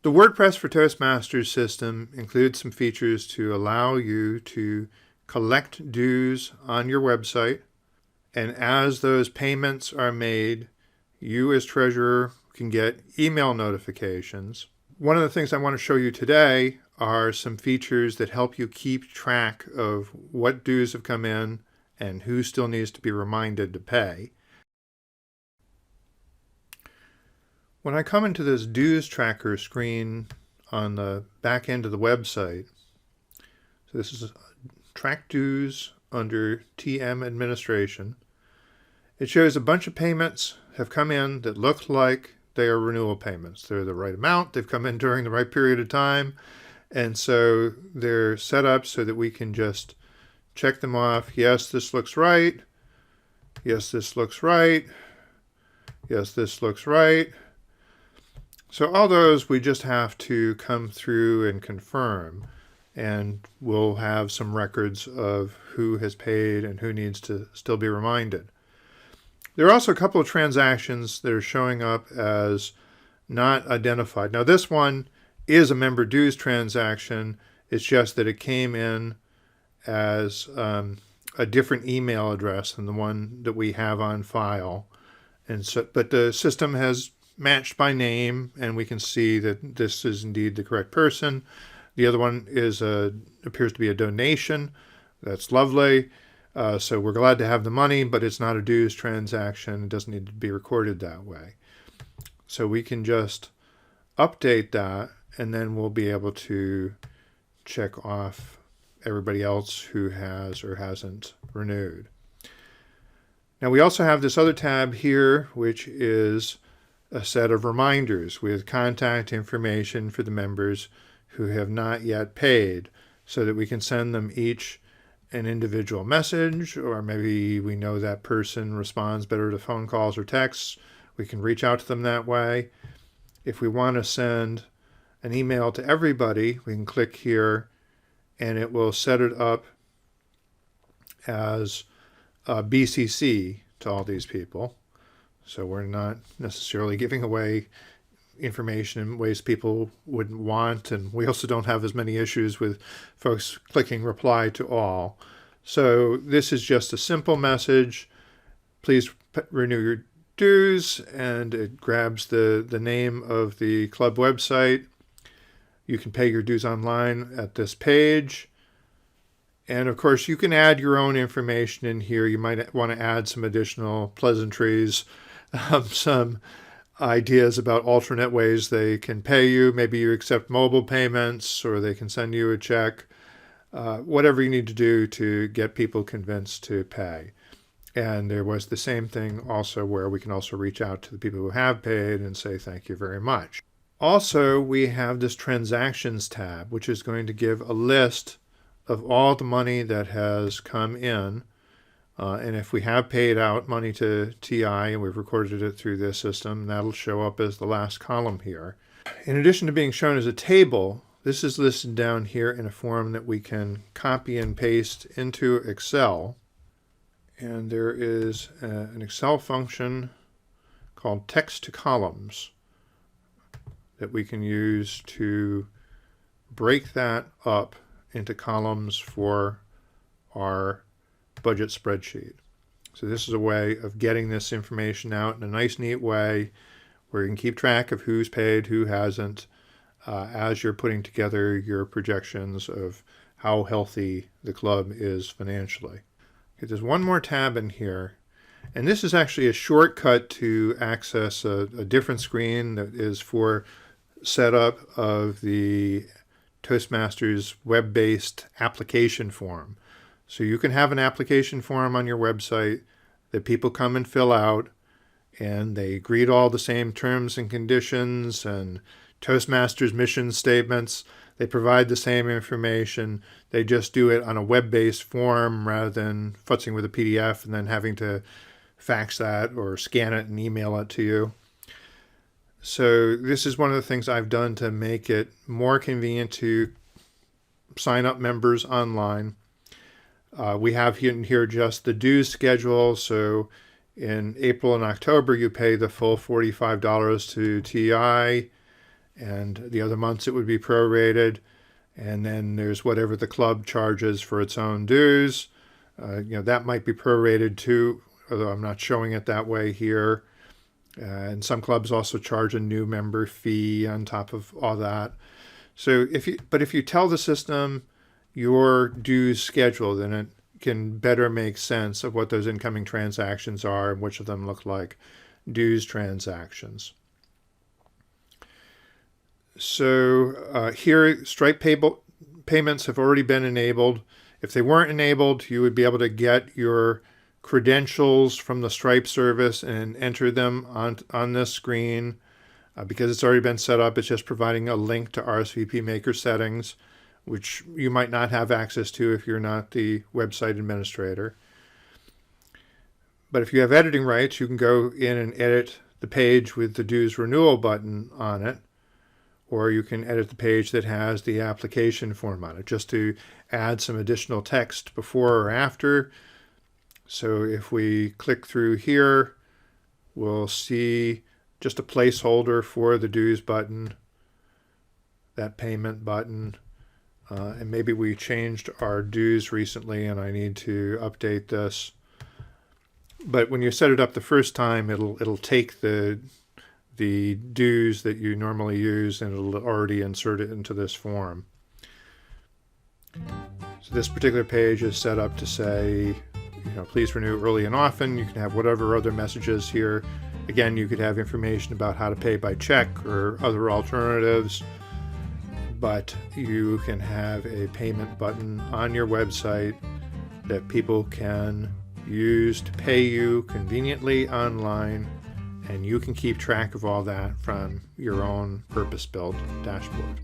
The WordPress for Toastmasters system includes some features to allow you to collect dues on your website, and as those payments are made, you as treasurer can get email notifications. One of the things I want to show you today are some features that help you keep track of what dues have come in and who still needs to be reminded to pay. When I come into this dues tracker screen on the back end of the website, so this is track dues under TM administration, it shows a bunch of payments have come in that look like they are renewal payments. They're the right amount, they've come in during the right period of time, and so they're set up so that we can just check them off. Yes, this looks right. Yes, this looks right. Yes, this looks right. So all those we just have to come through and confirm, and we'll have some records of who has paid and who needs to still be reminded. There are also a couple of transactions that are showing up as not identified. Now this one is a member dues transaction. It's just that it came in as a different email address than the one that we have on file. And so, but the system has matched by name, and we can see that this is indeed the correct person. The other one is appears to be a donation. That's lovely. So we're glad to have the money, but it's not a dues transaction. It doesn't need to be recorded that way. So we can just update that, and then we'll be able to check off everybody else who has or hasn't renewed. Now we also have this other tab here, which is a set of reminders with contact information for the members who have not yet paid, so that we can send them each an individual message, or maybe we know that person responds better to phone calls or texts. We can reach out to them that way. If we want to send an email to everybody, we can click here and it will set it up as BCC to all these people. So we're not necessarily giving away information in ways people wouldn't want, and we also don't have as many issues with folks clicking reply to all. So this is just a simple message. Please renew your dues, and it grabs the name of the club website. You can pay your dues online at this page. And of course, you can add your own information in here. You might want to add some additional pleasantries, some ideas about alternate ways they can pay you. Maybe you accept mobile payments, or they can send you a check. Whatever you need to do to get people convinced to pay. And there was the same thing also where we can also reach out to the people who have paid and say thank you very much. Also, we have this transactions tab, which is going to give a list of all the money that has come in. And if we have paid out money to TI and we've recorded it through this system, that'll show up as the last column here. In addition to being shown as a table, this is listed down here in a form that we can copy and paste into Excel. And there is an Excel function called text to columns that we can use to break that up into columns for our budget spreadsheet. So this is a way of getting this information out in a nice, neat way where you can keep track of who's paid, who hasn't, as you're putting together your projections of how healthy the club is financially. Okay, there's one more tab in here, and this is actually a shortcut to access a different screen that is for setup of the Toastmasters web-based application form. So you can have an application form on your website that people come and fill out, and they agree to all the same terms and conditions and Toastmasters mission statements. They provide the same information. They just do it on a web-based form rather than futzing with a PDF and then having to fax that or scan it and email it to you. So this is one of the things I've done to make it more convenient to sign up members online. We have here just the dues schedule. So in April and October, you pay the full $45 to TI. and the other months it would be prorated. And then there's whatever the club charges for its own dues. That might be prorated too, although I'm not showing it that way here. And some clubs also charge a new member fee on top of all that. So if you tell the system your dues schedule, then it can better make sense of what those incoming transactions are and which of them look like dues transactions. So here, Stripe payments have already been enabled. If they weren't enabled, you would be able to get your credentials from the Stripe service and enter them on this screen. Because it's already been set up, it's just providing a link to RSVP Maker settings, which you might not have access to if you're not the website administrator. But if you have editing rights, you can go in and edit the page with the dues renewal button on it, or you can edit the page that has the application form on it, just to add some additional text before or after. So if we click through here, we'll see just a placeholder for the dues button, that payment button, and maybe we changed our dues recently and I need to update this. But when you set it up the first time, it'll take the dues that you normally use and it'll already insert it into this form. So this particular page is set up to say, please renew early and often. You can have whatever other messages here. Again, you could have information about how to pay by check or other alternatives, but you can have a payment button on your website that people can use to pay you conveniently online, and you can keep track of all that from your own purpose-built dashboard.